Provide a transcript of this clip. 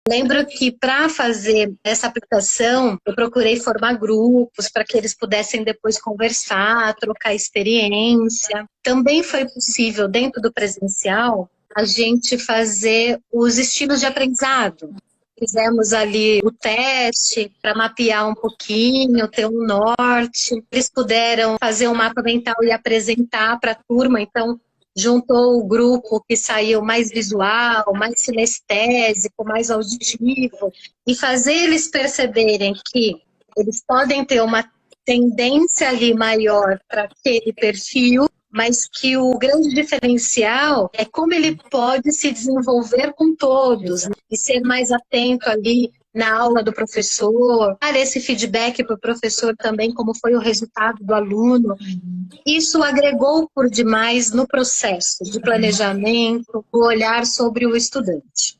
Lembro que para fazer essa aplicação, eu procurei formar grupos para que eles pudessem depois conversar, trocar experiência. Também foi possível, dentro do presencial, a gente fazer os estilos de aprendizado. Fizemos ali o teste para mapear um pouquinho, ter um norte. Eles puderam fazer um mapa mental e apresentar para a turma. Então, juntou o grupo que saiu mais visual, mais sinestésico, mais auditivo, e fazer eles perceberem que eles podem ter uma tendência ali maior para aquele perfil, mas que o grande diferencial é como ele pode se desenvolver com todos, né? E ser mais atento ali na aula do professor, dar esse feedback para o professor também, como foi o resultado do aluno. Isso agregou por demais no processo de planejamento, o olhar sobre o estudante.